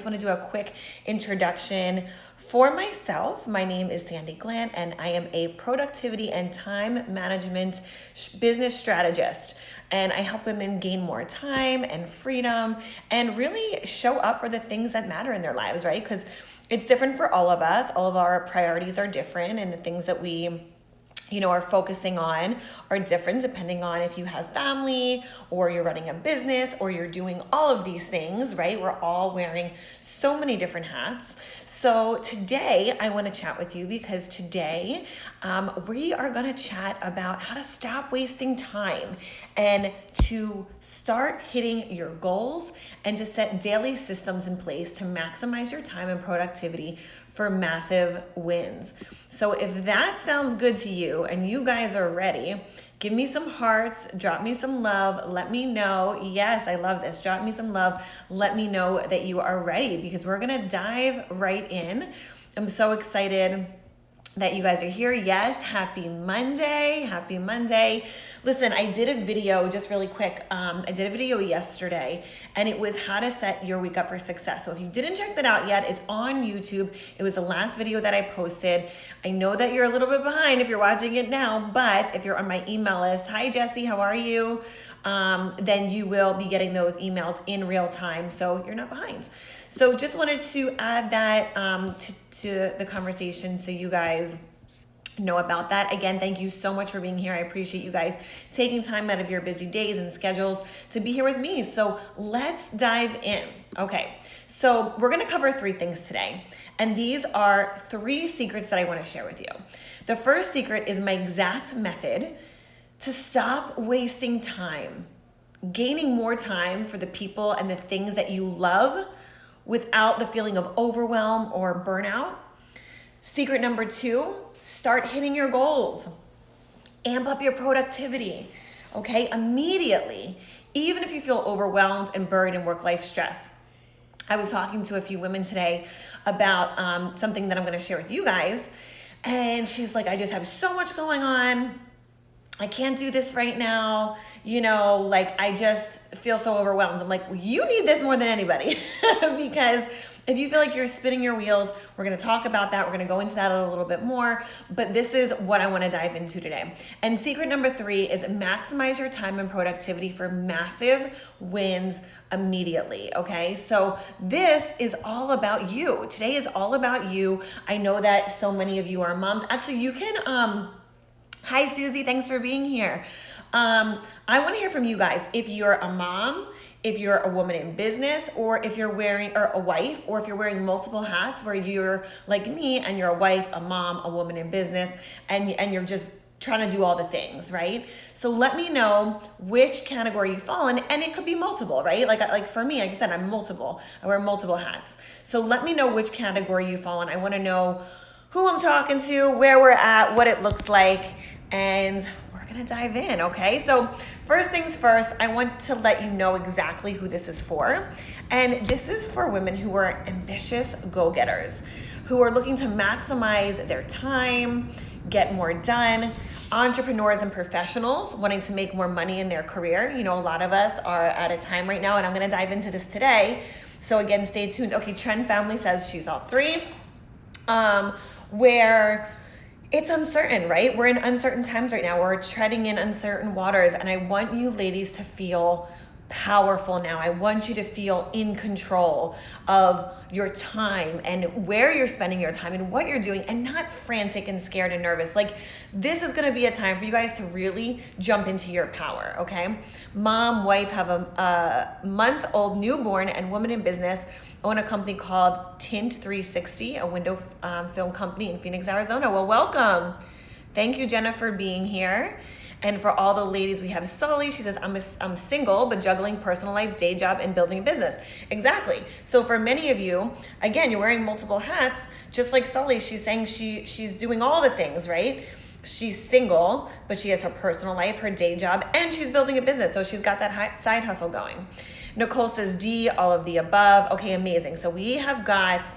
I want to do a quick introduction for myself. My name is Sandi Glandt, and I am a productivity and time management business strategist. And I help women gain more time and freedom and really show up for the things that matter in their lives, right? Because it's different for all of us. All of our priorities are different, and the things that we are focusing on are different depending on if you have family or you're running a business or you're doing all of these things, right? We're all wearing so many different hats. So today I want to chat with you because today we are going to chat about how to stop wasting time and to start hitting your goals and to set daily systems in place to maximize your time and productivity for massive wins. So if that sounds good to you and you guys are ready, give me some hearts, drop me some love, let me know. Yes, I love this. Drop me some love. Let me know that you are ready because we're going to dive right in. I'm so excited that you guys are here. Yes, happy Monday. Happy Monday. Listen, I did a video just really quick. I did a video yesterday and it was how to set your week up for success. So if you didn't check that out yet, it's on YouTube. It was the last video that I posted. I know that you're a little bit behind if you're watching it now, but if you're on my email list, hi Jessie, how are you? Then you will be getting those emails in real time. So you're not behind. So just wanted to add that to the conversation so you guys know about that. Again, thank you so much for being here. I appreciate you guys taking time out of your busy days and schedules to be here with me. So let's dive in. Okay, so we're going to cover 3 things today. And these are 3 secrets that I want to share with you. The first secret is my exact method to stop wasting time, gaining more time for the people and the things that you love without the feeling of overwhelm or burnout. Secret number 2, start hitting your goals. Amp up your productivity, okay? Immediately, even if you feel overwhelmed and buried in work-life stress. I was talking to a few women today about something that I'm gonna share with you guys. And she's like, I just have so much going on. I can't do this right now. I just feel so overwhelmed. I'm like, well, you need this more than anybody because if you feel like you're spinning your wheels, we're going to talk about that. We're going to go into that a little bit more, but this is what I want to dive into today. And secret number 3 is maximize your time and productivity for massive wins immediately. Okay. So this is all about you. Today is all about you. I know that so many of you are moms. Actually, you can, hi, Susie. Thanks for being here. I want to hear from you guys. If you're a mom, if you're a woman in business, or if you're wearing, or a wife, or if you're wearing multiple hats where you're like me and you're a wife, a mom, a woman in business, and you're just trying to do all the things, right? So let me know which category you fall in, and it could be multiple, right? Like for me, like I said, I'm multiple. I wear multiple hats. So let me know which category you fall in. I want to know who I'm talking to, where we're at, what it looks like, and we're gonna dive in, okay? So first things first, I want to let you know exactly who this is for. And this is for women who are ambitious go-getters, who are looking to maximize their time, get more done, entrepreneurs and professionals wanting to make more money in their career. A lot of us are at a time right now, and I'm gonna dive into this today. So again, stay tuned. Okay, Trend Family says she's all 3. Where it's uncertain, right? We're in uncertain times right now. We're treading in uncertain waters. And I want you ladies to feel powerful now. I want you to feel in control of your time and where you're spending your time and what you're doing, and not frantic and scared and nervous. Like, this is going to be a time for you guys to really jump into your power, okay? Mom, wife, have a month-old newborn, and woman in business, own a company called Tint 360, a window film company in Phoenix, Arizona. Well, welcome. Thank you, Jenna, for being here. And for all the ladies, we have Sully. She says, I'm single, but juggling personal life, day job, and building a business. Exactly. So for many of you, again, you're wearing multiple hats, just like Sully. She's saying she's doing all the things, right? She's single, but she has her personal life, her day job, and she's building a business. So she's got that side hustle going. Nicole says D, all of the above. Okay, amazing. So we have got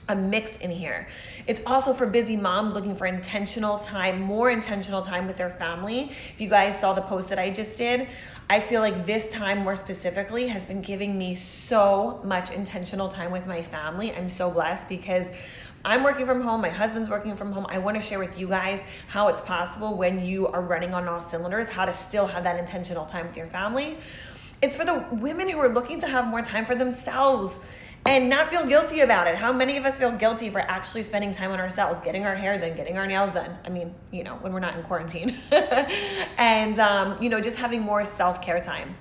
a mix in here. It's also for busy moms looking for intentional time, more intentional time with their family. If you guys saw the post that I just did, I feel like this time more specifically has been giving me so much intentional time with my family. I'm so blessed because I'm working from home, my husband's working from home. I want to share with you guys how it's possible when you are running on all cylinders, how to still have that intentional time with your family. It's for the women who are looking to have more time for themselves and not feel guilty about it. How many of us feel guilty for actually spending time on ourselves, getting our hair done, getting our nails done? I mean, when we're not in quarantine. And, just having more self-care time.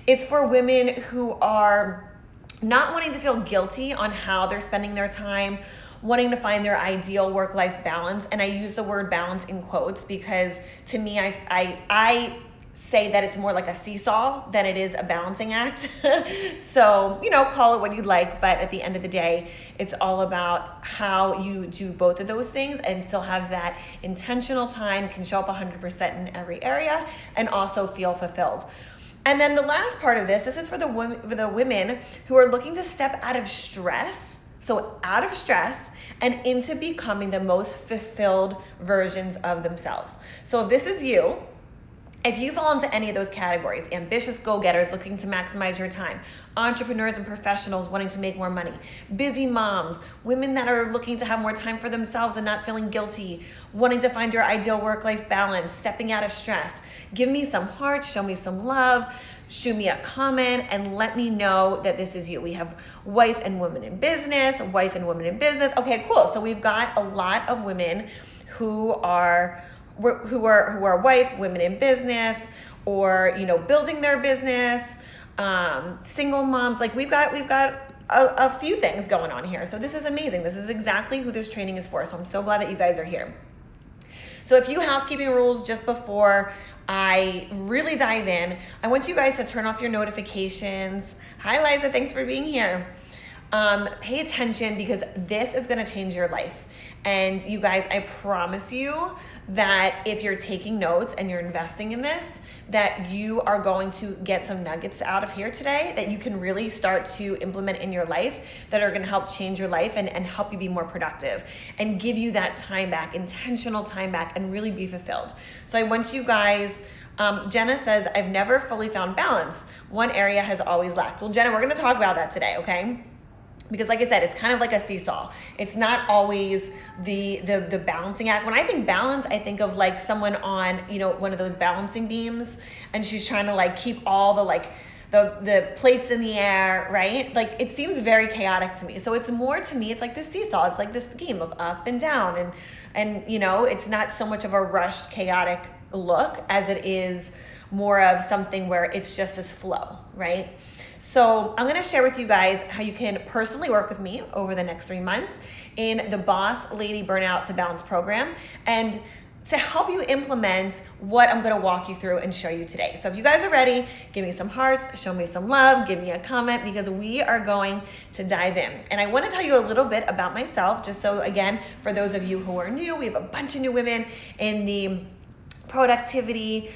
It's for women who are not wanting to feel guilty on how they're spending their time, wanting to find their ideal work-life balance. And I use the word balance in quotes because to me, I say that it's more like a seesaw than it is a balancing act. So, call it what you'd like, but at the end of the day, it's all about how you do both of those things and still have that intentional time, can show up 100% in every area and also feel fulfilled. And then the last part of this is for the women who are looking to step out of stress. So out of stress and into becoming the most fulfilled versions of themselves. So if this is you, if you fall into any of those categories, ambitious go-getters looking to maximize your time, entrepreneurs and professionals wanting to make more money, busy moms, women that are looking to have more time for themselves and not feeling guilty, wanting to find your ideal work-life balance, stepping out of stress, give me some hearts, show me some love, shoot me a comment and let me know that this is you. We have wife and women in business, wife and women in business. Okay, cool. So we've got a lot of women who are wife, women in business, or building their business, single moms. Like we've got a few things going on here. So this is amazing. This is exactly who this training is for. So I'm so glad that you guys are here. So a few housekeeping rules just before I really dive in. I want you guys to turn off your notifications. Hi Liza, thanks for being here. Pay attention because this is going to change your life. And you guys, I promise you that if you're taking notes and you're investing in this, that you are going to get some nuggets out of here today that you can really start to implement in your life that are going to help change your life and help you be more productive and give you that time back, intentional time back, and really be fulfilled. So I want you guys, Jenna says, I've never fully found balance. One area has always lacked. Well, Jenna, we're going to talk about that today, okay? Because like I said, it's kind of like a seesaw. It's not always the balancing act. When I think balance, I think of like someone on, one of those balancing beams and she's trying to like keep all the plates in the air, right? Like it seems very chaotic to me. So it's more to me, it's like this seesaw. It's like this game of up and down and it's not so much of a rushed, chaotic look as it is more of something where it's just this flow, right? So I'm going to share with you guys how you can personally work with me over the next 3 months in the Boss Lady Burnout to Balance program and to help you implement what I'm going to walk you through and show you today. So if you guys are ready, give me some hearts, show me some love, give me a comment because we are going to dive in. And I want to tell you a little bit about myself, just so again, for those of you who are new, we have a bunch of new women in the productivity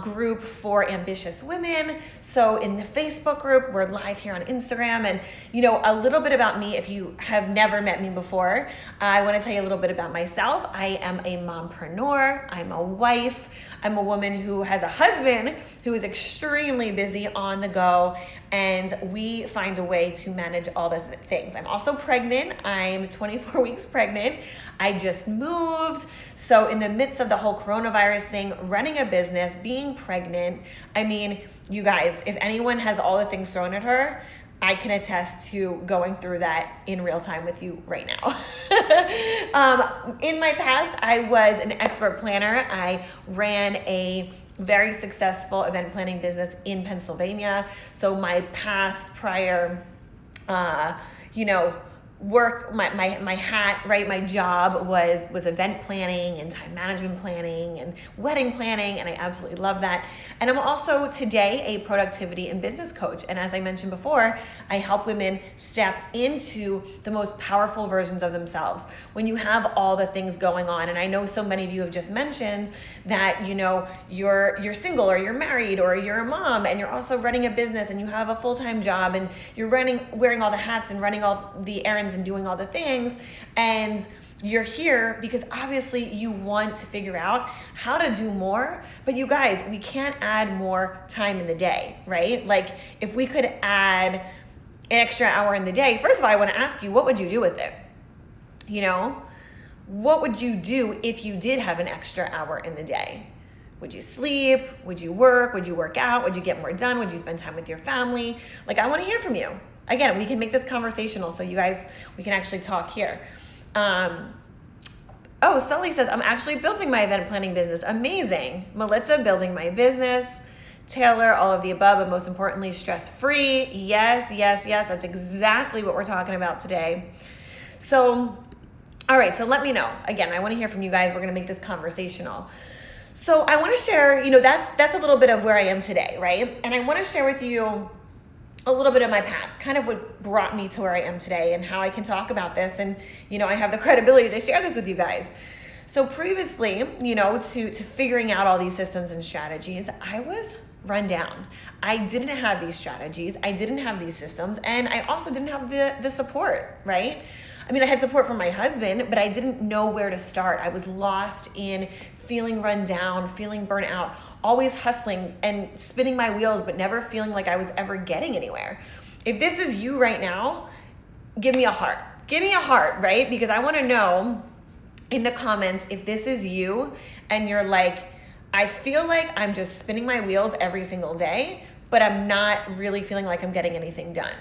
group for ambitious women. So in the Facebook group, we're live here on Instagram. And a little bit about me, if you have never met me before, I want to tell you a little bit about myself. I am a mompreneur. I'm a wife. I'm a woman who has a husband who is extremely busy on the go, and we find a way to manage all the things. I'm also pregnant. I'm 24 weeks pregnant. I just moved. So in the midst of the whole coronavirus thing, running a business, being pregnant, I mean, you guys, if anyone has all the things thrown at her, I can attest to going through that in real time with you right now. In my past, I was an expert planner. I ran a very successful event planning business in Pennsylvania. So my past prior, work, my hat, right? My job was event planning and time management planning and wedding planning, and I absolutely love that. And I'm also today a productivity and business coach. And as I mentioned before, I help women step into the most powerful versions of themselves. When you have all the things going on, and I know so many of you have just mentioned that, you're single or you're married or you're a mom and you're also running a business and you have a full-time job and you're wearing all the hats and running all the errands friends and doing all the things. And you're here because obviously you want to figure out how to do more, but you guys, we can't add more time in the day, right? Like if we could add an extra hour in the day, first of all, I want to ask you, what would you do with it? You know, what would you do if you did have an extra hour in the day? Would you sleep? Would you work? Would you work out? Would you get more done? Would you spend time with your family? Like, I want to hear from you. Again, we can make this conversational so you guys, we can actually talk here. Sully says, I'm actually building my event planning business. Amazing. Melissa, building my business. Taylor, all of the above, but most importantly, stress-free. Yes. That's exactly what we're talking about today. So, all right, so let me know. Again, I want to hear from you guys. We're going to make this conversational. So I want to share, that's a little bit of where I am today, right? And I want to share with you a little bit of my past, kind of what brought me to where I am today and how I can talk about this. And, I have the credibility to share this with you guys. So previously, to figuring out all these systems and strategies, I was run down. I didn't have these strategies. I didn't have these systems. And I also didn't have the support, right? I mean, I had support from my husband, but I didn't know where to start. I was lost in feeling run down, feeling burnt out, always hustling and spinning my wheels, but never feeling like I was ever getting anywhere. If this is you right now, give me a heart. Give me a heart, right? Because I want to know in the comments if this is you and you're like, I feel like I'm just spinning my wheels every single day, but I'm not really feeling like I'm getting anything done,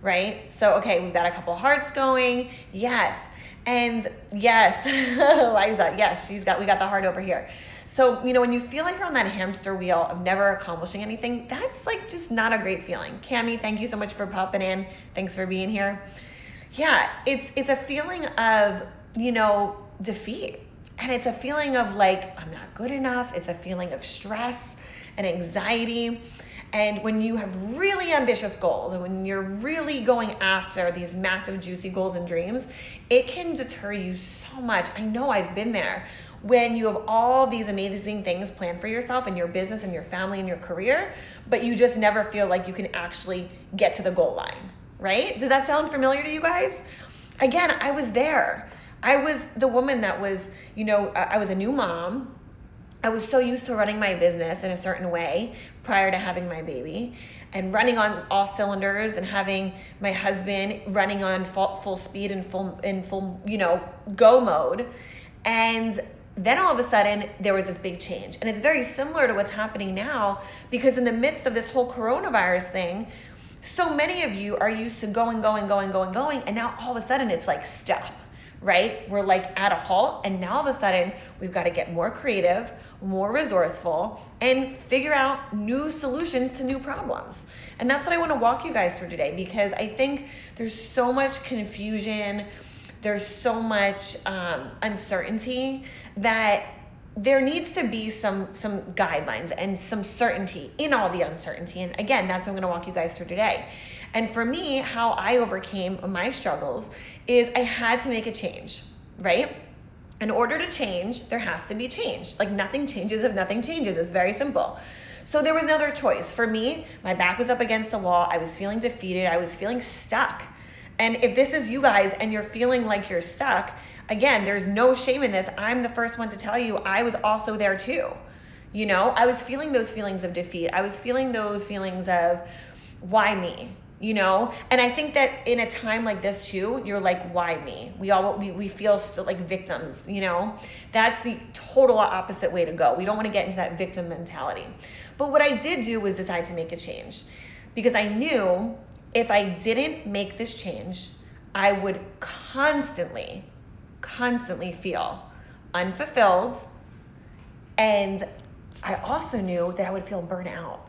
right? So, okay, we've got a couple hearts going. Yes. And yes, Liza, yes, we got the heart over here. So, when you feel like you're on that hamster wheel of never accomplishing anything, that's like just not a great feeling. Cami, thank you so much for popping in. Thanks for being here. Yeah, it's a feeling of, defeat. And it's a feeling of like, I'm not good enough. It's a feeling of stress and anxiety. And when you have really ambitious goals and when you're really going after these massive, juicy goals and dreams, it can deter you so much. I know I've been there. When you have all these amazing things planned for yourself and your business and your family and your career, but you just never feel like you can actually get to the goal line, right? Does that sound familiar to you guys? Again, I was there. I was the woman that was, I was a new mom. I was so used to running my business in a certain way prior to having my baby and running on all cylinders and having my husband running on full speed and full, go mode. And then all of a sudden there was this big change. And it's very similar to what's happening now because in the midst of this whole coronavirus thing, so many of you are used to going. And now all of a sudden it's like, stop, right? We're like at a halt. And now all of a sudden we've got to get more creative, more resourceful, and figure out new solutions to new problems. And that's what I want to walk you guys through today because I think there's so much confusion. There's so much uncertainty that there needs to be some guidelines and some certainty in all the uncertainty. And again, that's what I'm going to walk you guys through today. And for me, how I overcame my struggles is I had to make a change, right? In order to change, there has to be change. Like nothing changes if nothing changes. It's very simple. So there was another choice. For me, my back was up against the wall. I was feeling defeated. I was feeling stuck. And if this is you guys and you're feeling like you're stuck, again, there's no shame in this. I'm the first one to tell you I was also there too. I was feeling those feelings of defeat. I was feeling those feelings of why me? And I think that in a time like this too, you're like, why me? We feel so like victims, that's the total opposite way to go. We don't want to get into that victim mentality. But what I did do was decide to make a change because I knew if I didn't make this change, I would constantly feel unfulfilled. And I also knew that I would feel burnt out.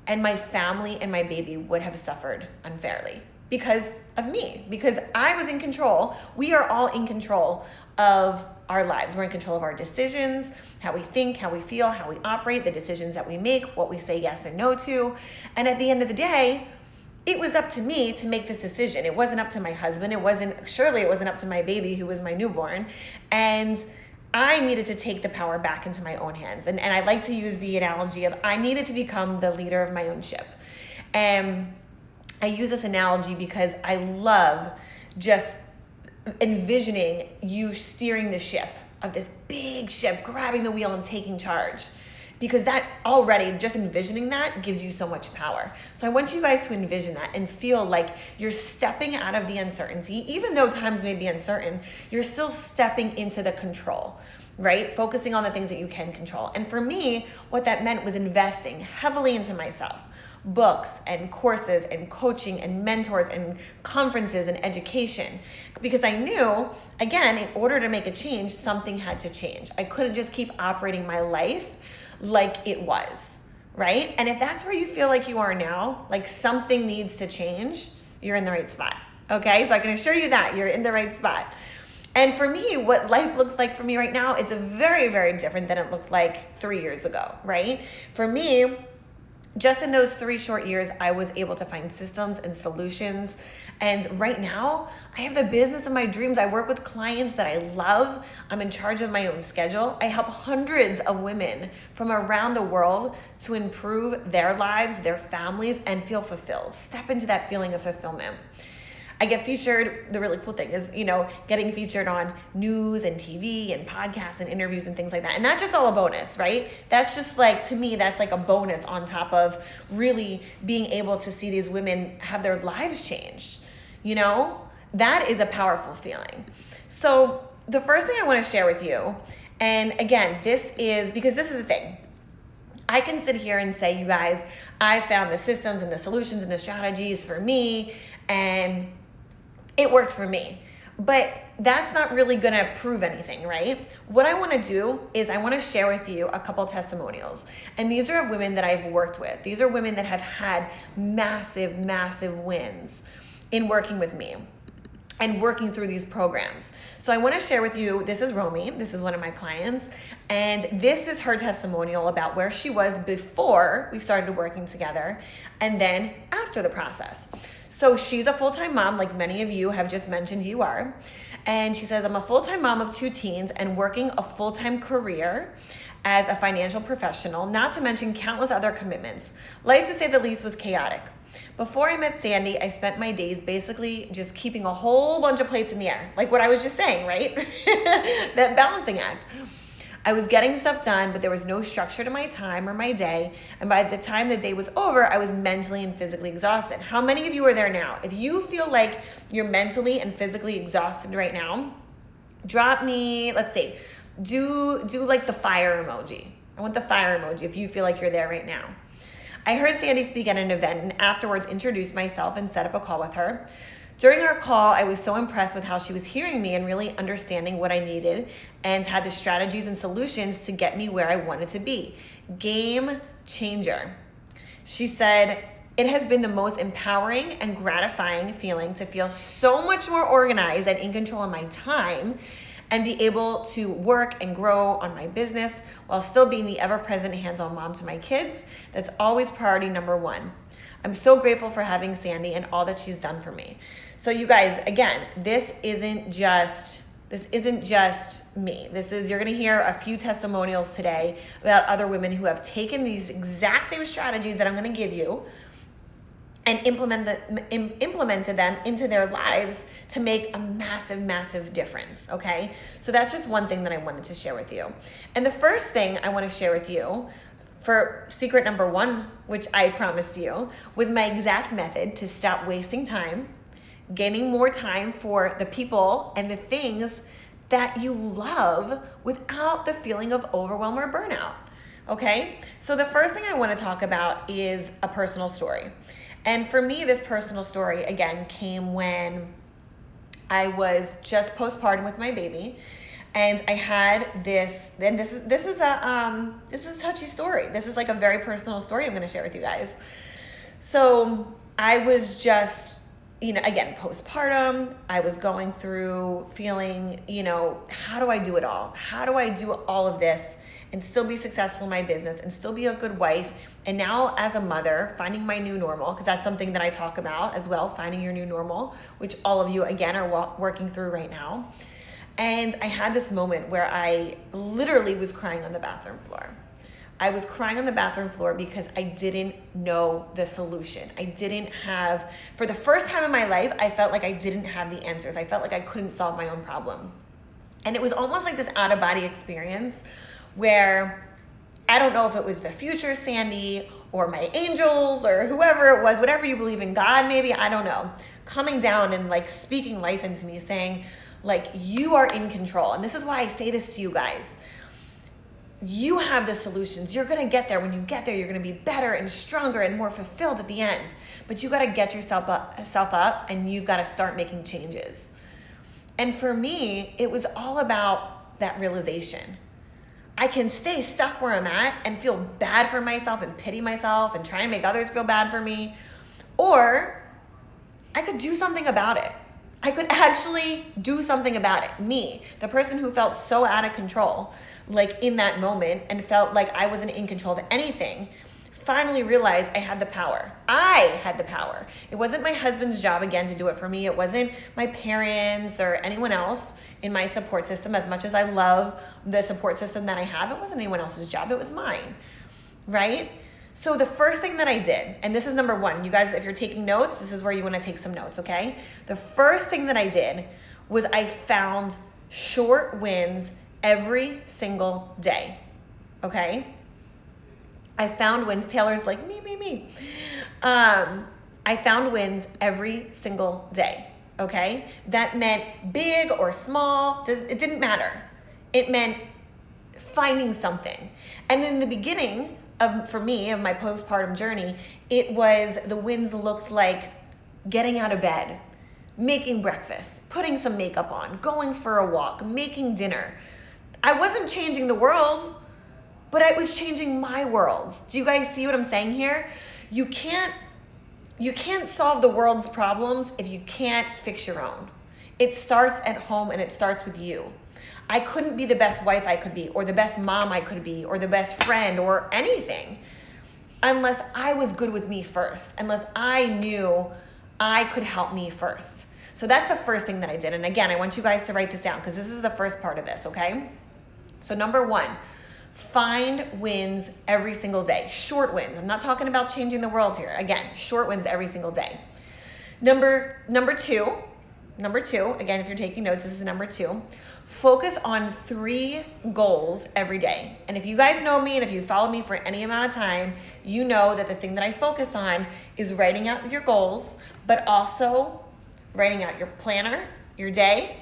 And my family and my baby would have suffered unfairly because of me, because I was in control. We are all in control of our lives. We're in control of our decisions, how we think, how we feel, how we operate, the decisions that we make, what we say yes or no to. And at the end of the day, it was up to me to make this decision. It wasn't up to my husband. Surely it wasn't up to my baby who was my newborn. And I needed to take the power back into my own hands. And I like to use the analogy of I needed to become the leader of my own ship. And I use this analogy because I love just envisioning you steering the ship of this big ship, grabbing the wheel and taking charge. Because that already, just envisioning that gives you so much power. So I want you guys to envision that and feel like you're stepping out of the uncertainty. Even though times may be uncertain, you're still stepping into the control, right? Focusing on the things that you can control. And for me, what that meant was investing heavily into myself. Books and courses and coaching and mentors and conferences and education. Because I knew, again, in order to make a change, something had to change. I couldn't just keep operating my life like it was, right? And if that's where you feel like you are now, like something needs to change, you're in the right spot, okay? So I can assure you that you're in the right spot. And for me, what life looks like for me right now, it's a very, very different than it looked like 3 years ago, right? For me, just in those 3 short years, I was able to find systems and solutions. And right now, I have the business of my dreams. I work with clients that I love. I'm in charge of my own schedule. I help hundreds of women from around the world to improve their lives, their families, and feel fulfilled. Step into that feeling of fulfillment. I get featured. The really cool thing is, getting featured on news and TV and podcasts and interviews and things like that. And that's just all a bonus, right? That's just to me, that's like a bonus on top of really being able to see these women have their lives changed. That is a powerful feeling. So the first thing I want to share with you, and again, this is the thing. I can sit here and say, you guys, I found the systems and the solutions and the strategies for me, and it worked for me. But that's not really going to prove anything, right? What I want to do is I want to share with you a couple testimonials. And these are of women that I've worked with. These are women that have had massive, massive wins in working with me and working through these programs. So I want to share with you, this is Romy. This is one of my clients. And this is her testimonial about where she was before we started working together and then after the process. So she's a full-time mom, like many of you have just mentioned you are. And she says, I'm a full-time mom of 2 teens and working a full-time career as a financial professional, not to mention countless other commitments. Life, to say the least, was chaotic. Before I met Sandi, I spent my days basically just keeping a whole bunch of plates in the air, like what I was just saying, right? That balancing act. I was getting stuff done, but there was no structure to my time or my day. And by the time the day was over, I was mentally and physically exhausted. How many of you are there now? If you feel like you're mentally and physically exhausted right now, drop me, let's see, do like the fire emoji. I want the fire emoji if you feel like you're there right now. I heard Sandi speak at an event and afterwards introduced myself and set up a call with her. During our call, I was so impressed with how she was hearing me and really understanding what I needed and had the strategies and solutions to get me where I wanted to be. Game changer. She said, it has been the most empowering and gratifying feeling to feel so much more organized and in control of my time and be able to work and grow on my business while still being the ever-present hands-on mom to my kids. That's always priority number 1. I'm so grateful for having Sandi and all that she's done for me. So you guys, again, this isn't just me. You're gonna hear a few testimonials today about other women who have taken these exact same strategies that I'm gonna give you and implemented them into their lives to make a massive, massive difference, okay? So that's just one thing that I wanted to share with you. And the first thing I wanna share with you for secret number 1, which I promised you, was my exact method to stop wasting time, gaining more time for the people and the things that you love without the feeling of overwhelm or burnout, okay? So the first thing I wanna talk about is a personal story. And for me, this personal story, again, came when I was just postpartum with my baby. And I had this, and this is a touchy story. This is like a very personal story I'm gonna share with you guys. So I was just, again, postpartum. I was going through feeling, how do I do it all? How do I do all of this and still be successful in my business and still be a good wife? And now as a mother, finding my new normal, because that's something that I talk about as well, finding your new normal, which all of you, again, are working through right now. And I had this moment where I literally was crying on the bathroom floor. I was crying on the bathroom floor because I didn't know the solution. I didn't have, for the first time in my life, I felt like I didn't have the answers. I felt like I couldn't solve my own problem. And it was almost like this out-of-body experience where I don't know if it was the future Sandi or my angels or whoever it was, whatever you believe in, God maybe, I don't know, coming down and like speaking life into me, saying like, you are in control. And this is why I say this to you guys. You have the solutions. You're going to get there. When you get there, you're going to be better and stronger and more fulfilled at the end. But you got to get yourself up and you've got to start making changes. And for me, it was all about that realization. I can stay stuck where I'm at and feel bad for myself and pity myself and try and make others feel bad for me. Or I could do something about it. I could actually do something about it. Me, the person who felt so out of control, like in that moment, and felt like I wasn't in control of anything, finally realized I had the power. I had the power. It wasn't my husband's job again to do it for me. It wasn't my parents or anyone else in my support system. As much as I love the support system that I have, it wasn't anyone else's job. It was mine, right? So the first thing that I did, and this is number one, you guys, if you're taking notes, this is where you want to take some notes, okay? The first thing that I did was I found short wins every single day, okay? I found wins. Taylor's like, me. I found wins every single day, okay? That meant big or small, it didn't matter. It meant finding something. And in the beginning for me, of my postpartum journey, it was, the wins looked like getting out of bed, making breakfast, putting some makeup on, going for a walk, making dinner. I wasn't changing the world, but I was changing my world. Do you guys see what I'm saying here? You can't solve the world's problems if you can't fix your own. It starts at home and it starts with you. I couldn't be the best wife I could be, or the best mom I could be, or the best friend, or anything, unless I was good with me first, unless I knew I could help me first. So that's the first thing that I did. And again, I want you guys to write this down because this is the first part of this, okay? So number one, find wins every single day. Short wins. I'm not talking about changing the world here. Again, short wins every single day. Number two, again, if you're taking notes, this is number two. Focus on 3 goals every day. And if you guys know me and if you follow me for any amount of time, you know that the thing that I focus on is writing out your goals, but also writing out your planner, your day,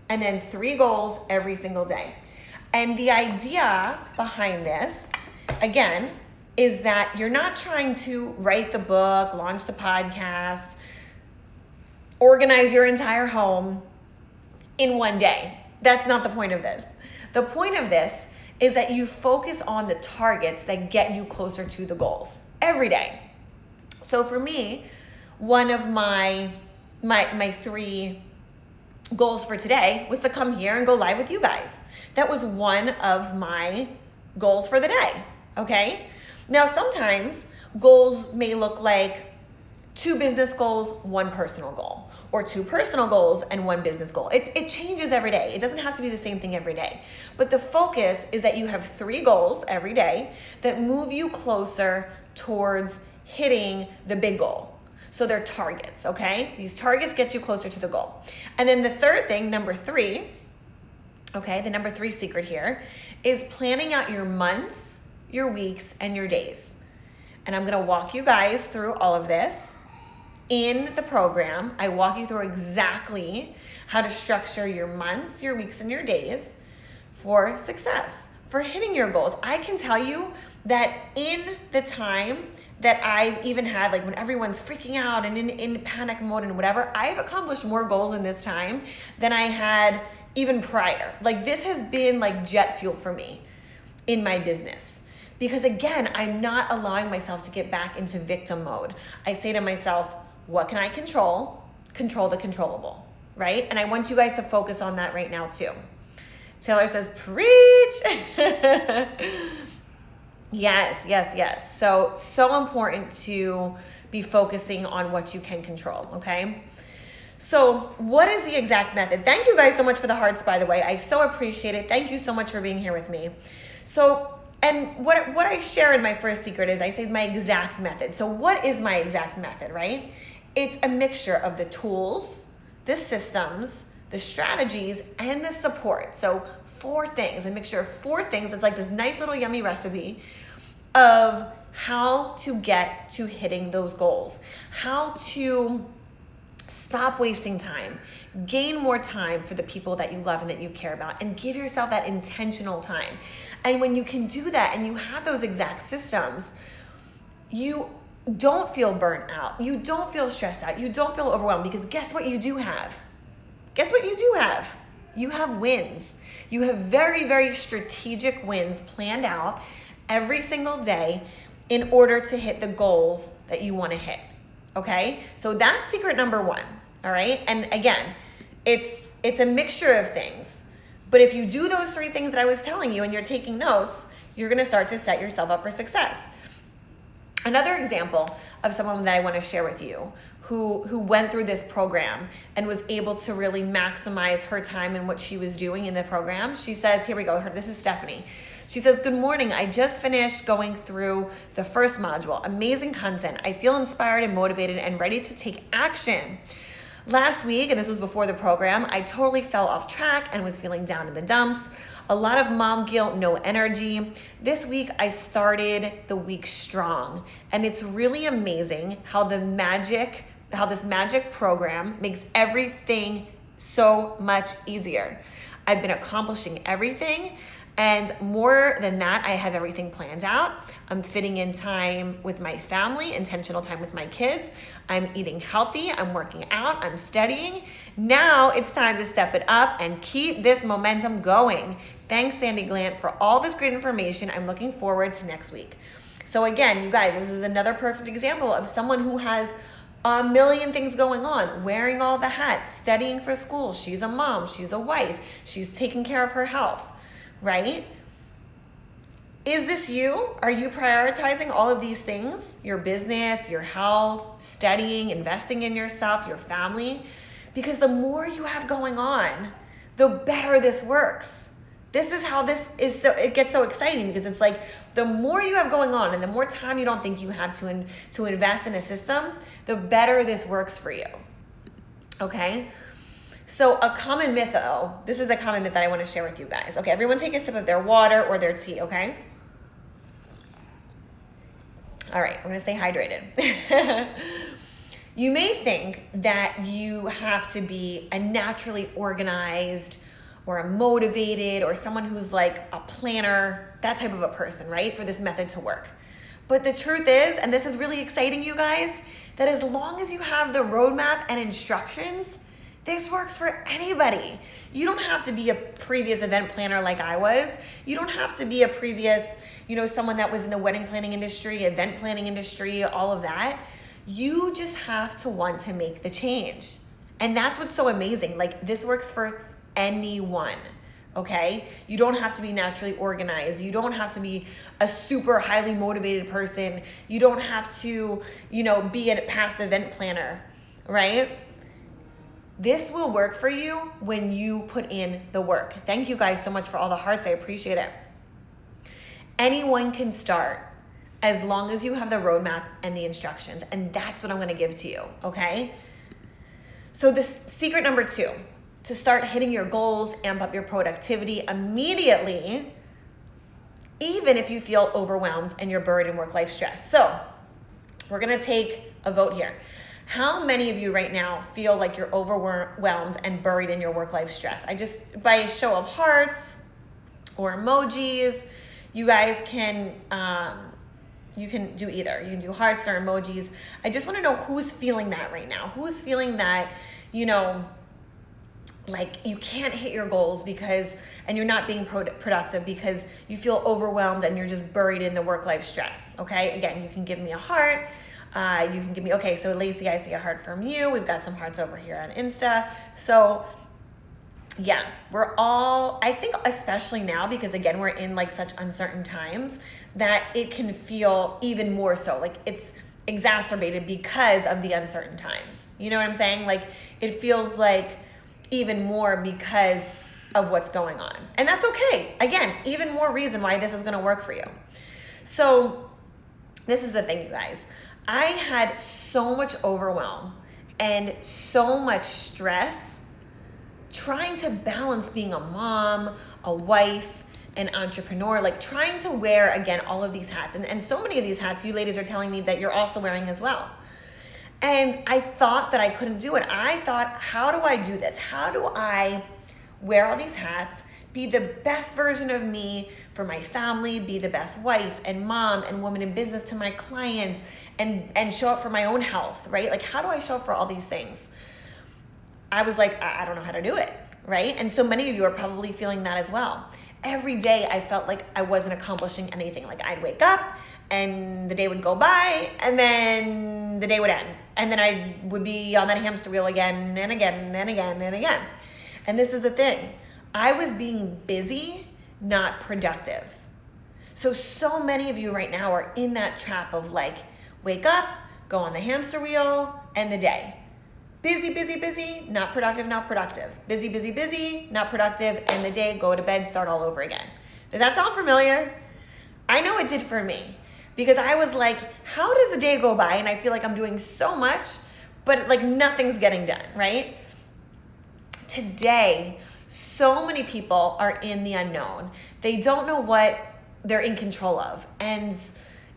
and then 3 goals every single day. And the idea behind this, again, is that you're not trying to write the book, launch the podcast, organize your entire home in one day. That's not the point of this. The point of this is that you focus on the targets that get you closer to the goals every day. So for me, one of my 3 goals for today was to come here and go live with you guys. That was one of my goals for the day, okay? Now, sometimes goals may look like 2 business goals, 1 personal goal, or 2 personal goals and 1 business goal. It changes every day. It doesn't have to be the same thing every day. But the focus is that you have 3 goals every day that move you closer towards hitting the big goal. So they're targets, okay? These targets get you closer to the goal. And then the third thing, number 3, okay, the number 3 secret here is planning out your months, your weeks, and your days. And I'm gonna walk you guys through all of this. In the program, I walk you through exactly how to structure your months, your weeks, and your days for success, for hitting your goals. I can tell you that in the time that I've even had, like when everyone's freaking out and in panic mode and whatever, I've accomplished more goals in this time than I had even prior. Like this has been like jet fuel for me in my business. Because again, I'm not allowing myself to get back into victim mode. I say to myself, what can I control? Control the controllable, right? And I want you guys to focus on that right now too. Taylor says, preach. Yes. So important to be focusing on what you can control, okay? So what is the exact method? Thank you guys so much for the hearts, by the way. I so appreciate it. Thank you so much for being here with me. So And what I share in my first secret is I say my exact method. So what is my exact method, right? It's a mixture of the tools, the systems, the strategies, and the support. So 4 things, a mixture of 4 things. It's like this nice little yummy recipe of how to get to hitting those goals, how to stop wasting time, gain more time for the people that you love and that you care about, and give yourself that intentional time. And when you can do that and you have those exact systems, you don't feel burnt out. You don't feel stressed out. You don't feel overwhelmed, because guess what you do have? Guess what you do have? You have wins. You have very, very strategic wins planned out every single day in order to hit the goals that you want to hit. Okay? So that's secret number 1. All right? And again, it's a mixture of things. But if you do those 3 things that I was telling you and you're taking notes, you're going to start to set yourself up for success. Another example of someone that I want to share with you who went through this program and was able to really maximize her time and what she was doing in the program. She says, here we go. This is Stephanie. She says, good morning. I just finished going through the first module. Amazing content. I feel inspired and motivated and ready to take action. Last week, and this was before the program, I totally fell off track and was feeling down in the dumps. A lot of mom guilt, no energy. This week, I started the week strong. And it's really amazing how this magic program makes everything so much easier. I've been accomplishing everything. And more than that, I have everything planned out. I'm fitting in time with my family, intentional time with my kids. I'm eating healthy. I'm working out. I'm studying. Now it's time to step it up and keep this momentum going. Thanks, Sandi Glandt, for all this great information. I'm looking forward to next week. So again, you guys, this is another perfect example of someone who has a million things going on, wearing all the hats, studying for school. She's a mom. She's a wife. She's taking care of her health. Right? Is this you? Are you prioritizing all of these things? Your business, your health, studying, investing in yourself, your family? Because the more you have going on, the better this works. This is how this is. So it gets so exciting, because it's like the more you have going on and the more time you don't think you have to invest in a system, the better this works for you. Okay? So a common myth, this is a common myth that I want to share with you guys. Okay, everyone take a sip of their water or their tea, okay? All right, we're going to stay hydrated. You may think that you have to be a naturally organized or a motivated or someone who's like a planner, that type of a person, right, for this method to work. But the truth is, and this is really exciting, you guys, that as long as you have the roadmap and instructions, this works for anybody. You don't have to be a previous event planner like I was. You don't have to be a previous, someone that was in the wedding planning industry, event planning industry, all of that. You just have to want to make the change. And that's what's so amazing. Like, this works for anyone, okay? You don't have to be naturally organized. You don't have to be a super highly motivated person. You don't have to, be a past event planner, right? This will work for you when you put in the work. Thank you guys so much for all the hearts. I appreciate it. Anyone can start as long as you have the roadmap and the instructions. And that's what I'm going to give to you, okay? So this secret number 2, to start hitting your goals, amp up your productivity immediately, even if you feel overwhelmed and you're buried in work-life stress. So we're going to take a vote here. How many of you right now feel like you're overwhelmed and buried in your work-life stress? By a show of hearts or emojis, you guys can, you can do either. You can do hearts or emojis. I just want to know who's feeling that right now. Who's feeling that, like you can't hit your goals and you're not being productive because you feel overwhelmed and you're just buried in the work-life stress, okay? Again, you can give me a heart. You can give me, okay, so Lacey, I see a heart from you. We've got some hearts over here on Insta. So yeah, we're all, I think especially now, because again, we're in like such uncertain times, that it can feel even more so. Like it's exacerbated because of the uncertain times. You know what I'm saying? Like it feels like even more because of what's going on. And that's okay. Again, even more reason why this is going to work for you. So this is the thing, you guys. I had so much overwhelm and so much stress trying to balance being a mom, a wife, an entrepreneur, like trying to wear, again, all of these hats. And so many of these hats you ladies are telling me that you're also wearing as well. And I thought that I couldn't do it. I thought, how do I do this? How do I wear all these hats, be the best version of me for my family, be the best wife and mom and woman in business to my clients, and show up for my own health, right? Like, how do I show up for all these things? I was like, I don't know how to do it, right? And so many of you are probably feeling that as well. Every day I felt like I wasn't accomplishing anything. Like, I'd wake up and the day would go by and then the day would end. And then I would be on that hamster wheel again and again and again and again. And this is the thing. I was being busy, not productive. So many of you right now are in that trap of like, wake up, go on the hamster wheel, end the day. Busy, busy, busy, not productive, not productive. Busy, busy, busy, not productive, end the day, go to bed, start all over again. Does that sound familiar? I know it did for me, because I was like, how does the day go by and I feel like I'm doing so much, but like nothing's getting done, right? Today, so many people are in the unknown. They don't know what they're in control of. And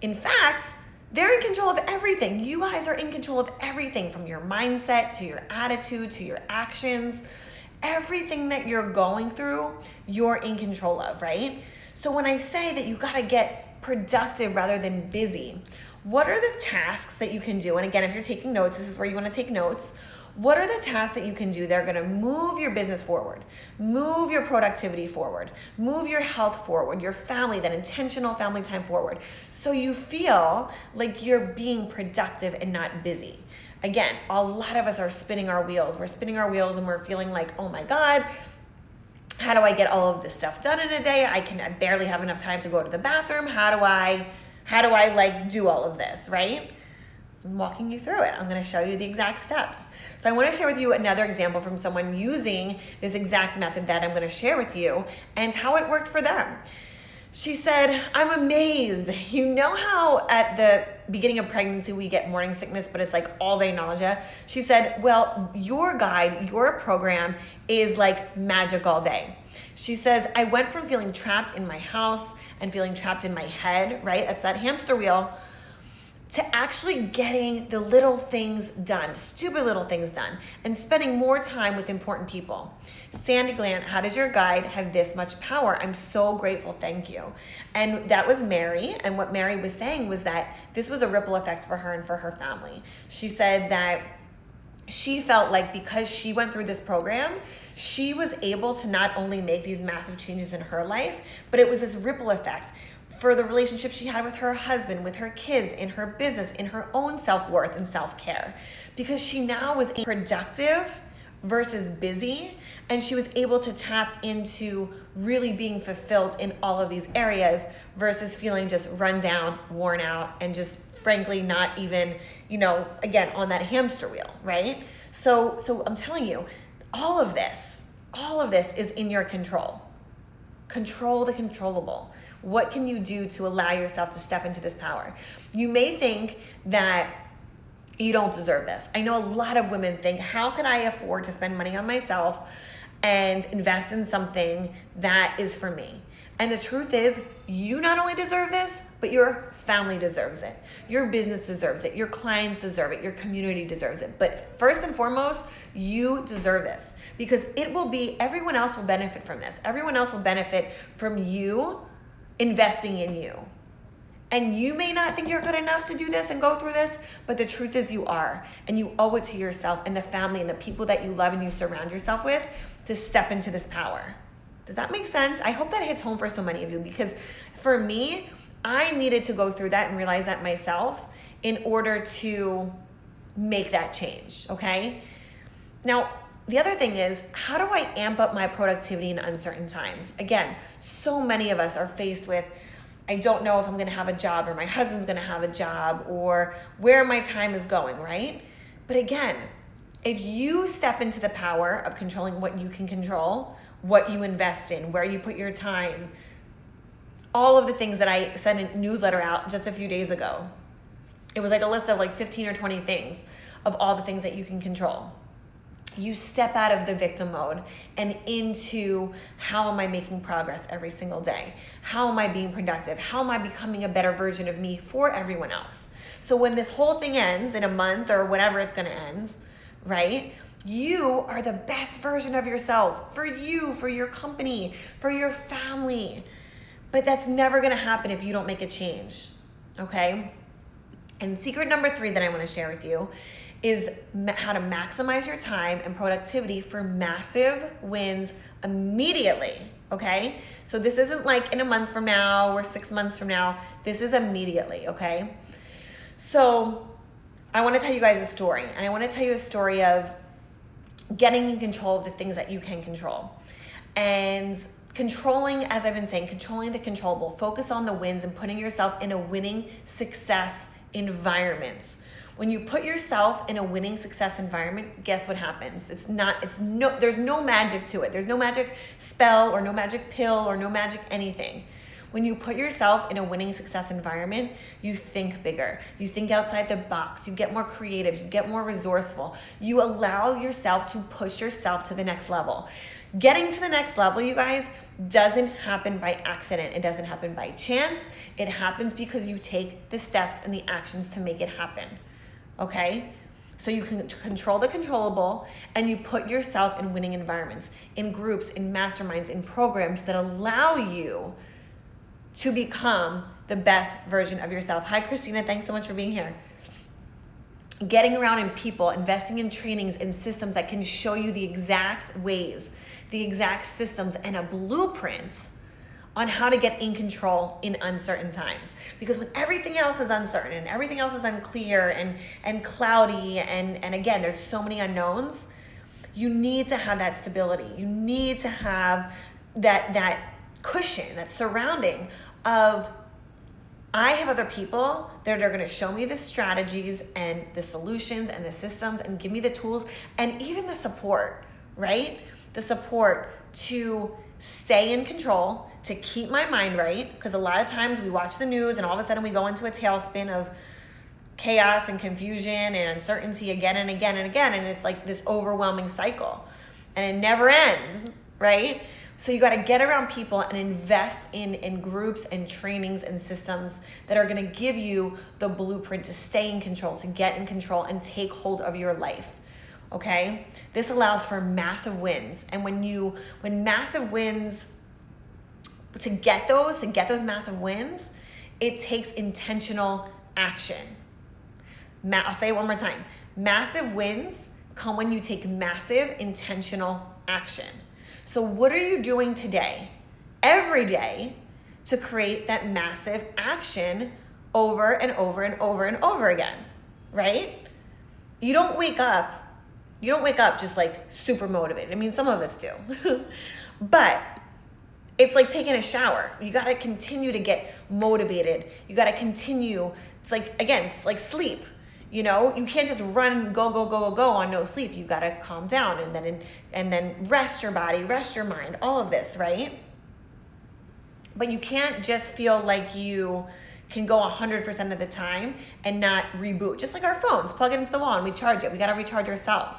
in fact, they're in control of everything. You guys are in control of everything, from your mindset to your attitude to your actions. Everything that you're going through, you're in control of, right? So when I say that you gotta get productive rather than busy, what are the tasks that you can do? And again, if you're taking notes, this is where you wanna take notes. What are the tasks that you can do that are gonna move your business forward, move your productivity forward, move your health forward, your family, that intentional family time forward, so you feel like you're being productive and not busy? Again, a lot of us are spinning our wheels. We're spinning our wheels and we're feeling like, oh my God, how do I get all of this stuff done in a day? I barely have enough time to go to the bathroom. How do I like do all of this, right? I'm walking you through it. I'm gonna show you the exact steps. So I wanna share with you another example from someone using this exact method that I'm gonna share with you and how it worked for them. She said, I'm amazed. You know how at the beginning of pregnancy we get morning sickness, but it's like all day nausea? She said, well, your guide, your program is like magic all day. She says, I went from feeling trapped in my house and feeling trapped in my head, right? That's that hamster wheel, to actually getting the little things done, the stupid little things done, and spending more time with important people. Sandi Glandt, how does your guide have this much power? I'm so grateful, thank you. And that was Mary, and what Mary was saying was that this was a ripple effect for her and for her family. She said that she felt like because she went through this program, she was able to not only make these massive changes in her life, but it was this ripple effect for the relationship she had with her husband, with her kids, in her business, in her own self-worth and self-care. Because she now was productive versus busy, and she was able to tap into really being fulfilled in all of these areas versus feeling just run down, worn out, and just frankly not even, again, on that hamster wheel, right? So I'm telling you, all of this is in your control. Control the controllable. What can you do to allow yourself to step into this power? You may think that you don't deserve this. I know a lot of women think, how can I afford to spend money on myself and invest in something that is for me? And the truth is, you not only deserve this, but your family deserves it. Your business deserves it. Your clients deserve it. Your community deserves it. But first and foremost, you deserve this, because everyone else will benefit from this. Everyone else will benefit from you investing in you. And you may not think you're good enough to do this and go through this, but the truth is you are. And you owe it to yourself and the family and the people that you love and you surround yourself with to step into this power. Does that make sense? I hope that hits home for so many of you, because for me, I needed to go through that and realize that myself in order to make that change, okay? Now, the other thing is, how do I amp up my productivity in uncertain times? Again, so many of us are faced with, I don't know if I'm gonna have a job, or my husband's gonna have a job, or where my time is going, right? But again, If you step into the power of controlling what you can control, what you invest in, where you put your time, all of the things that I sent a newsletter out just a few days ago. It was like a list of like 15 or 20 things of all the things that you can control. You step out of the victim mode and into, how am I making progress every single day? How am I being productive? How am I becoming a better version of me for everyone else? So when this whole thing ends in a month or whatever it's going to end, right? You are the best version of yourself for you, for your company, for your family. But that's never going to happen if you don't make a change, okay? And secret number 3 that I want to share with you is how to maximize your time and productivity for massive wins immediately, okay? So this isn't like in a month from now or 6 months from now. This is immediately, okay? So I want to tell you guys a story, and I want to tell you a story of getting in control of the things that you can control. And controlling, as I've been saying, controlling the controllable. Focus on the wins and putting yourself in a winning success environment. When you put yourself in a winning success environment, guess what happens? There's no magic to it. There's no magic spell or no magic pill or no magic anything. When you put yourself in a winning success environment, you think bigger. You think outside the box. You get more creative. You get more resourceful. You allow yourself to push yourself to the next level. Getting to the next level, you guys, doesn't happen by accident. It doesn't happen by chance. It happens because you take the steps and the actions to make it happen. Okay? So you can control the controllable, and you put yourself in winning environments, in groups, in masterminds, in programs that allow you to become the best version of yourself. Hi, Christina. Thanks so much for being here. Getting around in people, investing in trainings and systems that can show you the exact ways, the exact systems, and a blueprint on how to get in control in uncertain times. Because when everything else is uncertain and everything else is unclear and cloudy, and again, there's so many unknowns, you need to have that stability. You need to have that cushion, that surrounding of, I have other people that are going to show me the strategies and the solutions and the systems and give me the tools and even the support, right? The support to stay in control, to keep my mind right. Because a lot of times we watch the news and all of a sudden we go into a tailspin of chaos and confusion and uncertainty again and again and again. And it's like this overwhelming cycle and it never ends, right? So you got to get around people and invest in groups and trainings and systems that are going to give you the blueprint to stay in control, to get in control and take hold of your life. Okay? This allows for massive wins. And when massive wins, to get those massive wins, it takes intentional action. I'll say it one more time. Massive wins come when you take massive intentional action. So what are you doing today, every day, to create that massive action over and over and over and over again, right? You don't wake up just like super motivated. I mean, some of us do, but it's like taking a shower. You got to continue to get motivated. You got to continue. It's like sleep. You know, you can't just run, go on no sleep. You got to calm down and then rest your body, rest your mind, all of this, right? But you can't just feel like you can go 100% of the time and not reboot. Just like our phones, plug it into the wall and we charge it. We got to recharge ourselves.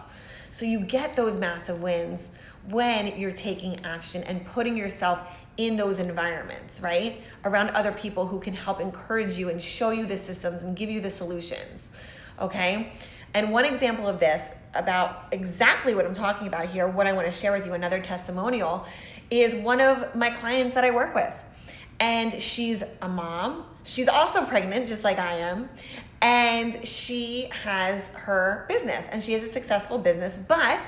So you get those massive wins when you're taking action and putting yourself in those environments, right? Around other people who can help encourage you and show you the systems and give you the solutions. Okay? And one example of this, about exactly what I'm talking about here, what I want to share with you, another testimonial, is one of my clients that I work with. And she's a mom. She's also pregnant, just like I am. And she has her business, and she has a successful business. But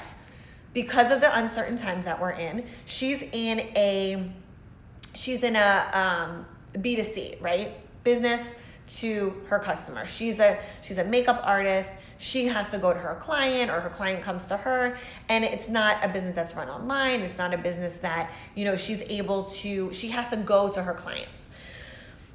because of the uncertain times that we're in, she's in a B2C, right? Business to her customer. She's a makeup artist. She has to go to her client, or her client comes to her, and it's not a business that's run online. It's not a business that, she has to go to her clients.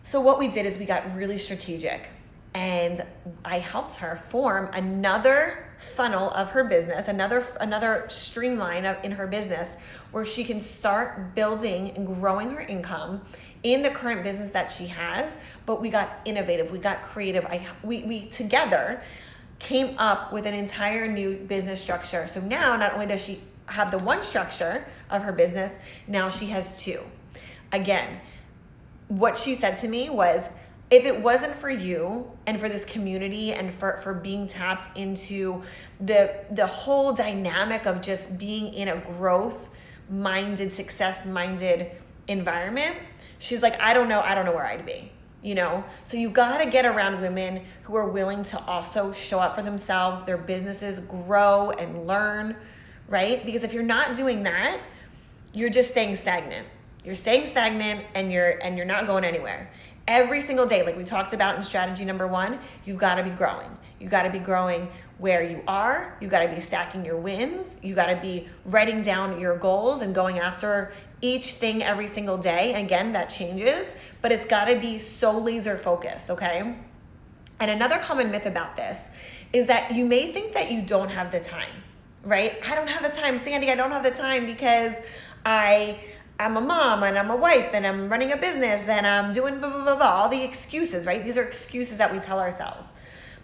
So what we did is we got really strategic, and I helped her form another funnel of her business, another streamline in her business where she can start building and growing her income in the current business that she has. But we got innovative, we got creative. We together came up with an entire new business structure. So now not only does she have the one structure of her business, now she has two. Again, what she said to me was, if it wasn't for you and for this community and for being tapped into the whole dynamic of just being in a growth-minded, success-minded environment, she's like, I don't know where I'd be, you know? So you gotta get around women who are willing to also show up for themselves, their businesses grow and learn, right? Because if you're not doing that, you're just staying stagnant. You're staying stagnant and you're not going anywhere. Every single day, like we talked about in strategy number 1, you've got to be growing. You got to be growing where you are. You got to be stacking your wins. You got to be writing down your goals and going after each thing every single day. Again, that changes, but it's got to be so laser focused, okay? And another common myth about this is that you may think that you don't have the time, right? I don't have the time, Sandy, I don't have the time because I'm a mom and I'm a wife and I'm running a business and I'm doing blah, blah, blah, blah, all the excuses, right? These are excuses that we tell ourselves.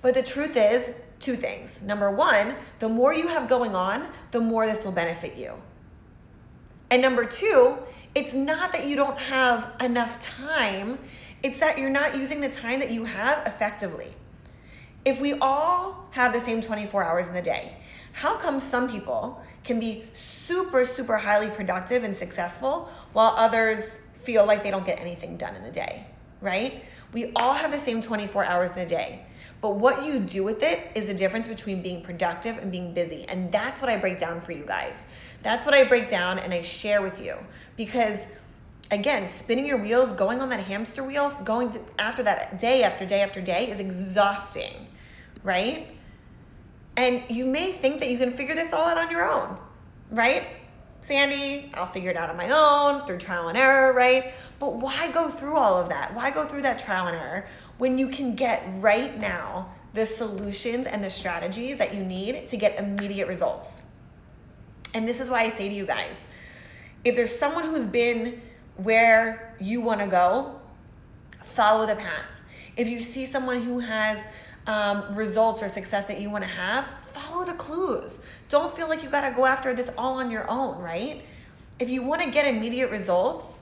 But the truth is 2 things. Number 1, the more you have going on, the more this will benefit you. And number 2, it's not that you don't have enough time, it's that you're not using the time that you have effectively. If we all have the same 24 hours in the day, how come some people can be super, super highly productive and successful while others feel like they don't get anything done in the day, right? We all have the same 24 hours in the day, but what you do with it is the difference between being productive and being busy. And that's what I break down for you guys. That's what I break down and I share with you, because again, spinning your wheels, going on that hamster wheel, going after that day after day after day is exhausting, right? And you may think that you can figure this all out on your own, right? Sandy, I'll figure it out on my own through trial and error, right? But why go through all of that? Why go through that trial and error when you can get right now the solutions and the strategies that you need to get immediate results? And this is why I say to you guys, if there's someone who's been where you want to go, follow the path. If you see someone who has results or success that you want to have, follow the clues. Don't feel like you got to go after this all on your own, right? If you want to get immediate results,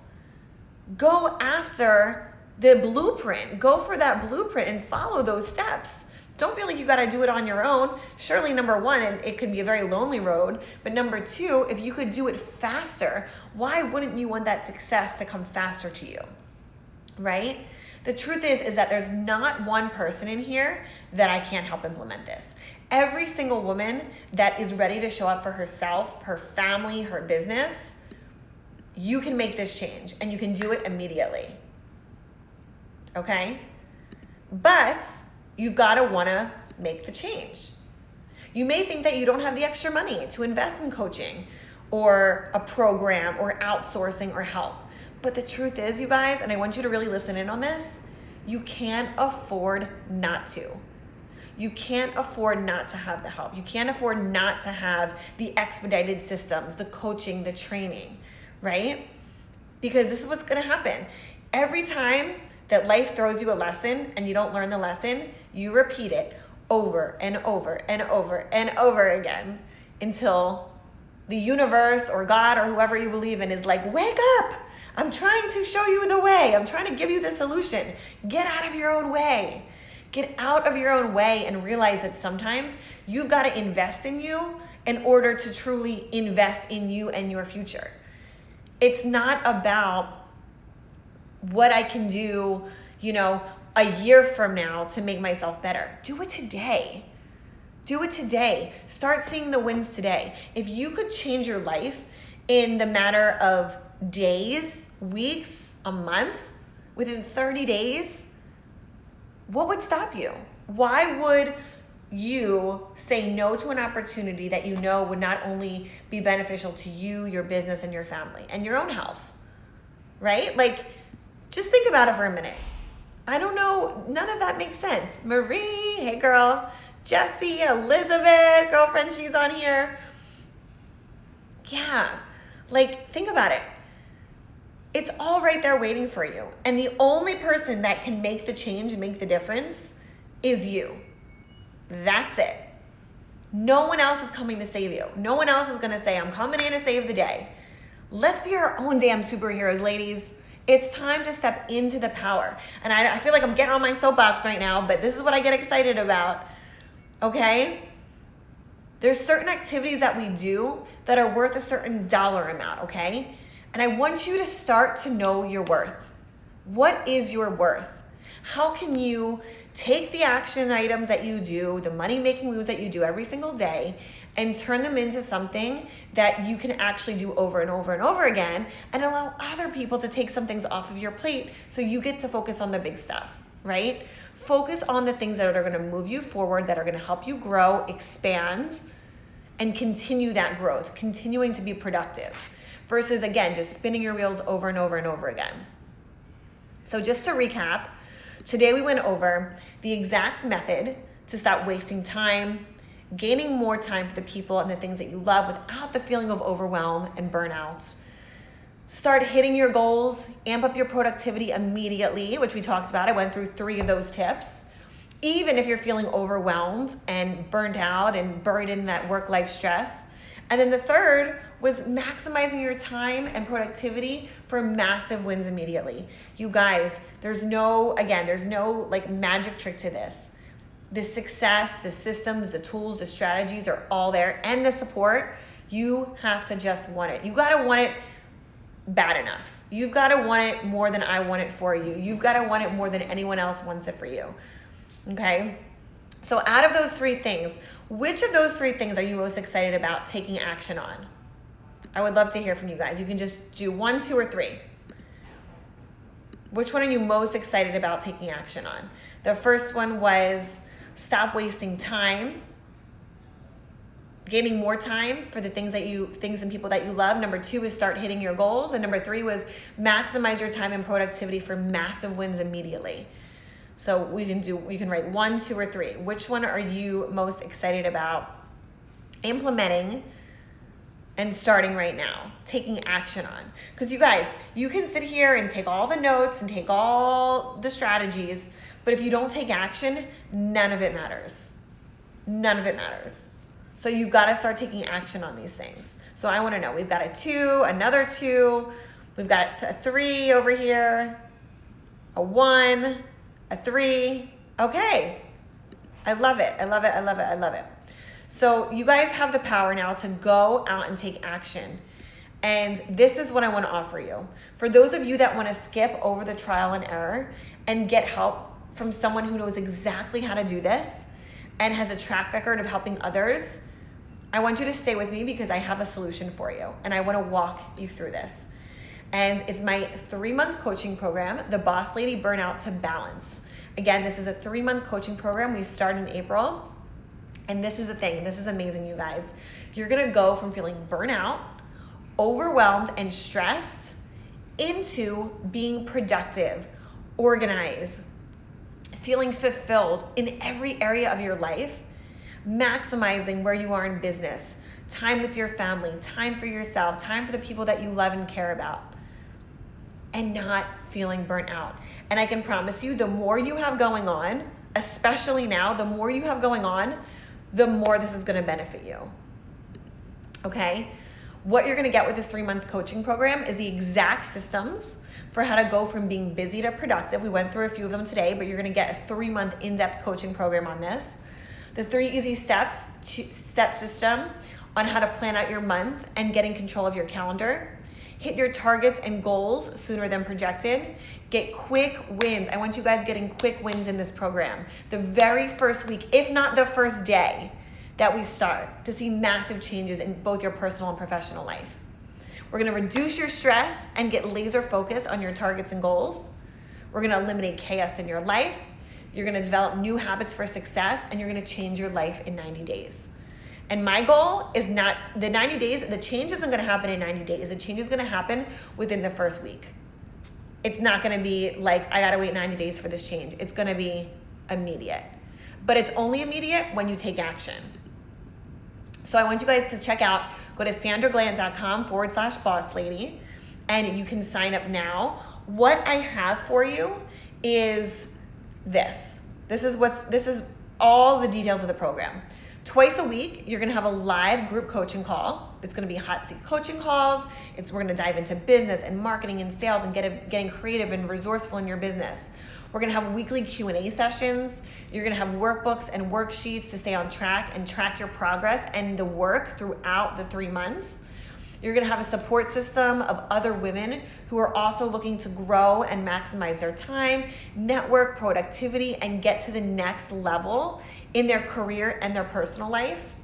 go after the blueprint. Go for that blueprint and follow those steps. Don't feel like you got to do it on your own. Surely, number 1, it could be a very lonely road. But number 2, if you could do it faster, why wouldn't you want that success to come faster to you, right? The truth is that there's not one person in here that I can't help implement this. Every single woman that is ready to show up for herself, her family, her business, you can make this change and you can do it immediately. Okay? But you've got to want to make the change. You may think that you don't have the extra money to invest in coaching or a program or outsourcing or help. But the truth is, you guys, and I want you to really listen in on this, you can't afford not to. You can't afford not to have the help. You can't afford not to have the expedited systems, the coaching, the training, right? Because this is what's going to happen. Every time that life throws you a lesson and you don't learn the lesson, you repeat it over and over and over and over again until the universe or God or whoever you believe in is like, wake up. I'm trying to show you the way. I'm trying to give you the solution. Get out of your own way. Get out of your own way and realize that sometimes you've got to invest in you in order to truly invest in you and your future. It's not about what I can do, a year from now to make myself better. Do it today. Do it today. Start seeing the wins today. If you could change your life in the matter of days, weeks, a month, within 30 days, what would stop you? Why would you say no to an opportunity that you know would not only be beneficial to you, your business, and your family, and your own health, right? Like, just think about it for a minute. I don't know, none of that makes sense. Marie, hey girl, Jessie, Elizabeth, girlfriend, she's on here. Yeah, like think about it. It's all right there waiting for you. And the only person that can make the change and make the difference is you. That's it. No one else is coming to save you. No one else is gonna say, I'm coming in to save the day. Let's be our own damn superheroes, ladies. It's time to step into the power. And I feel like I'm getting on my soapbox right now, but this is what I get excited about, okay? There's certain activities that we do that are worth a certain dollar amount, okay? And I want you to start to know your worth. What is your worth? How can you take the action items that you do, the money-making moves that you do every single day, and turn them into something that you can actually do over and over and over again, and allow other people to take some things off of your plate so you get to focus on the big stuff, right? Focus on the things that are gonna move you forward, that are gonna help you grow, expand, and continue that growth, continuing to be productive, versus, again, just spinning your wheels over and over and over again. So just to recap, today we went over the exact method to stop wasting time, gaining more time for the people and the things that you love without the feeling of overwhelm and burnout. Start hitting your goals, amp up your productivity immediately, which we talked about. I went through 3 of those tips. Even if you're feeling overwhelmed and burnt out and buried in that work-life stress. And then the third was maximizing your time and productivity for massive wins immediately. You guys, there's no like magic trick to this. The success, the systems, the tools, the strategies are all there, and the support. You have to just want it. You gotta want it bad enough. You've gotta want it more than I want it for you. You've gotta want it more than anyone else wants it for you. Okay? So out of those 3 things, which of those 3 things are you most excited about taking action on? I would love to hear from you guys. You can just do 1, 2, or 3. Which one are you most excited about taking action on? The first one was stop wasting time, gaining more time for the things and people that you love. Number 2 is start hitting your goals. And number 3 was maximize your time and productivity for massive wins immediately. So you can write 1, 2, or 3. Which one are you most excited about implementing and starting right now, taking action on? Because you guys, you can sit here and take all the notes and take all the strategies, but if you don't take action, none of it matters. None of it matters. So you've got to start taking action on these things. So I want to know, we've got a 2, another 2, we've got a 3 over here, a 1, a 3. Okay. I love it. I love it. I love it. I love it. So you guys have the power now to go out and take action. And this is what I want to offer you. For those of you that want to skip over the trial and error and get help from someone who knows exactly how to do this and has a track record of helping others, I want you to stay with me because I have a solution for you. And I want to walk you through this. And it's my 3-month coaching program, the Boss Lady Burnout to Balance. Again, this is a 3-month coaching program. We start in April. And this is the thing. This is amazing, you guys. You're going to go from feeling burnout, overwhelmed, and stressed into being productive, organized, feeling fulfilled in every area of your life, maximizing where you are in business, time with your family, time for yourself, time for the people that you love and care about, and not feeling burnt out. And I can promise you, the more you have going on, especially now, the more you have going on, the more this is going to benefit you. Okay? What you're going to get with this 3-month coaching program is the exact systems for how to go from being busy to productive. We went through a few of them today, but you're going to get a 3-month in-depth coaching program on this. The 3 easy step system on how to plan out your month and get in control of your calendar. Hit your targets and goals sooner than projected. Get quick wins. I want you guys getting quick wins in this program. The very first week, if not the first day that we start, to see massive changes in both your personal and professional life. We're gonna reduce your stress and get laser focused on your targets and goals. We're gonna eliminate chaos in your life. You're gonna develop new habits for success, and you're gonna change your life in 90 days. And my goal is not the 90 days, the change isn't gonna happen in 90 days. The change is gonna happen within the first week. It's not gonna be like, I gotta wait 90 days for this change. It's gonna be immediate. but it's only immediate when you take action. So I want you guys to check out, go to sandraglandt.com/boss lady, and you can sign up now. What I have for you is this. This is all the details of the program. Twice a week, you're gonna have a live group coaching call. It's gonna be hot seat coaching calls. We're gonna dive into business and marketing and sales and getting creative and resourceful in your business. We're gonna have weekly Q&A sessions. You're gonna have workbooks and worksheets to stay on track and track your progress and the work throughout the 3 months. You're gonna have a support system of other women who are also looking to grow and maximize their time, network, productivity, and get to the next level in their career and their personal life.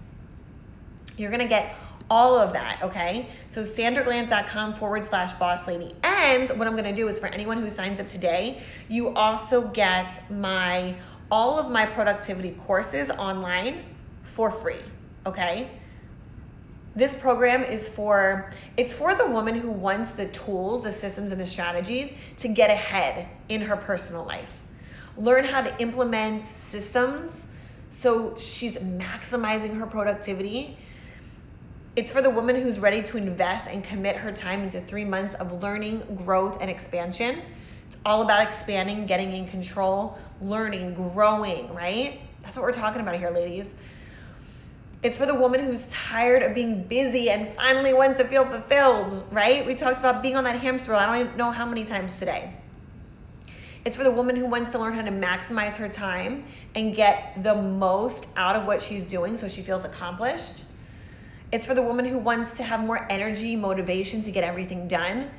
You're gonna get all of that, okay? So sandraglandt.com/boss lady. And what I'm gonna do is for anyone who signs up today, you also get all of my productivity courses online for free, okay? This program it's for the woman who wants the tools, the systems, and the strategies to get ahead in her personal life. Learn how to implement systems so she's maximizing her productivity. It's for the woman who's ready to invest and commit her time into 3 months of learning, growth, and expansion. It's all about expanding, getting in control, learning, growing, right? That's what we're talking about here, ladies. It's for the woman who's tired of being busy and finally wants to feel fulfilled, right? We talked about being on that hamster wheel. I don't even know how many times today. It's for the woman who wants to learn how to maximize her time and get the most out of what she's doing so she feels accomplished. It's for the woman who wants to have more energy, motivation to get everything done.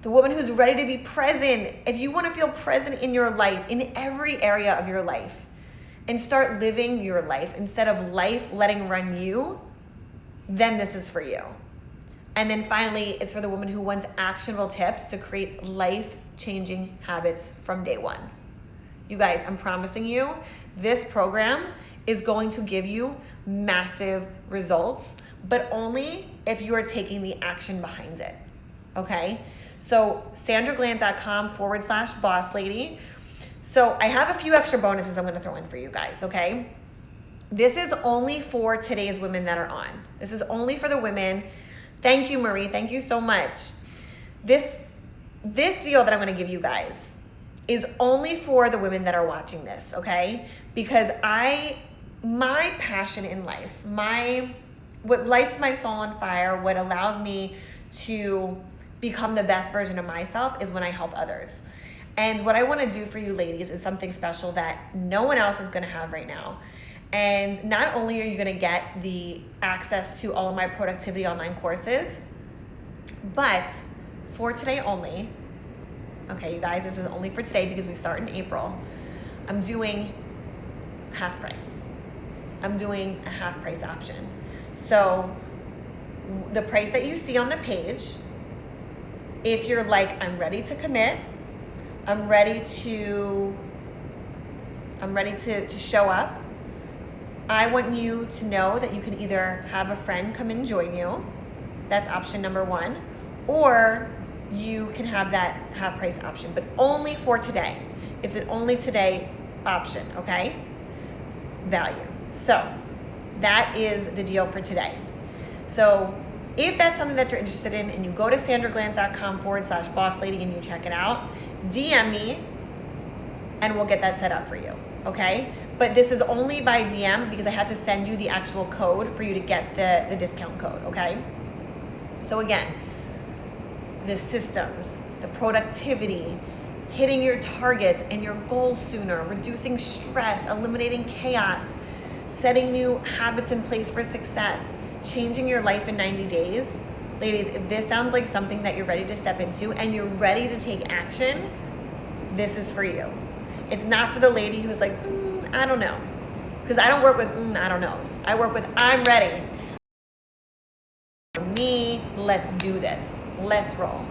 The woman who's ready to be present. If you want to feel present in your life, in every area of your life, and start living your life instead of life letting run you, then this is for you. And then finally, it's for the woman who wants actionable tips to create life-changing habits from day one. You guys, I'm promising you, this program is going to give you massive results, but only if you are taking the action behind it, okay? So sandraglandt.com/boss lady. So I have a few extra bonuses I'm gonna throw in for you guys, okay? This is only for today's women that are on. This is only for the women. Thank you, Marie, thank you so much. This deal that I'm gonna give you guys is only for the women that are watching this, okay? Because my passion in life, what lights my soul on fire, what allows me to become the best version of myself is when I help others. And what I want to do for you ladies is something special that no one else is going to have right now. And not only are you going to get the access to all of my productivity online courses, but for today only, okay, you guys, this is only for today because we start in April, I'm doing half price. I'm doing a half price option. So the price that you see on the page, if you're like, I'm ready to commit, I'm ready to show up, I want you to know that you can either have a friend come and join you, that's option number one, or you can have that half price option, but only for today. It's an only today option, okay? Value. So that is the deal for today. So if that's something that you're interested in and you go to sandraglandt.com/boss lady and you check it out, DM me and we'll get that set up for you, okay? But this is only by DM because I have to send you the actual code for you to get the discount code, okay? So again, the systems, the productivity, hitting your targets and your goals sooner, reducing stress, eliminating chaos, setting new habits in place for success, changing your life in 90 days. Ladies, if this sounds like something that you're ready to step into and you're ready to take action, this is for you. It's not for the lady who's like, I don't know. Because I don't work with I don't knows. I work with I'm ready. For me, let's do this. Let's roll.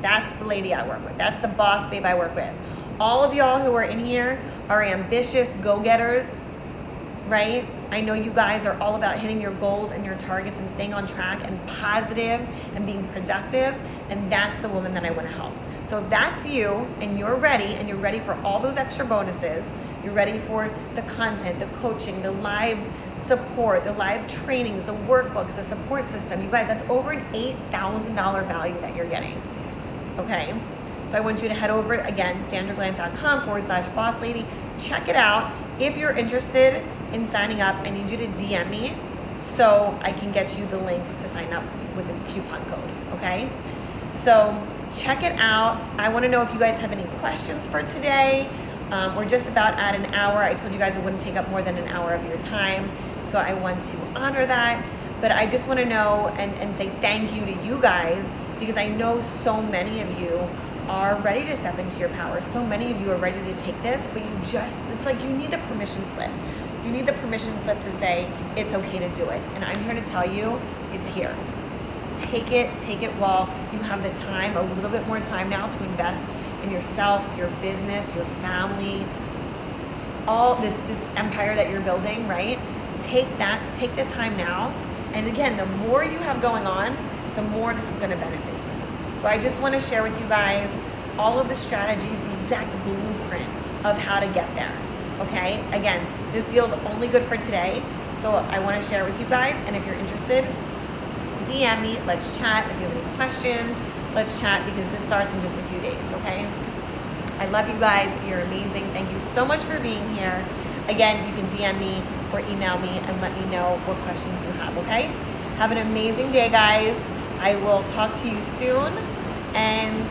That's the lady I work with. That's the boss babe I work with. All of y'all who are in here are ambitious go-getters, right? I know you guys are all about hitting your goals and your targets and staying on track and positive and being productive, and that's the woman that I want to help. So if that's you and you're ready for all those extra bonuses, You're ready for the content, the coaching, the live support, the live trainings, the workbooks, the support system. You guys, that's over an $8,000 value that you're getting. Okay? So I want you to head over, again, sandraglandt.com/boss lady. Check it out. If you're interested in signing up, I need you to DM me so I can get you the link to sign up with a coupon code, okay? So check it out. I want to know if you guys have any questions for today. We're just about at an hour. I told you guys it wouldn't take up more than an hour of your time, so I want to honor that. But I just want to know and say thank you to you guys, because I know so many of you are ready to step into your power. So many of you are ready to take this, but it's like you need the permission slip. You need the permission slip to say it's okay to do it. And I'm here to tell you it's here. Take it while you have the time, a little bit more time now to invest in yourself, your business, your family, all this empire that you're building, right? Take the time now. And again, the more you have going on, the more this is gonna benefit you. So I just wanna share with you guys all of the strategies, the exact blueprint of how to get there, okay? Again, this deal is only good for today, so I wanna share it with you guys, and if you're interested, DM me, let's chat. If you have any questions, let's chat, because this starts in just a few days, okay? I love you guys, you're amazing. Thank you so much for being here. Again, you can DM me or email me and let me know what questions you have, okay? Have an amazing day, guys. I will talk to you soon, and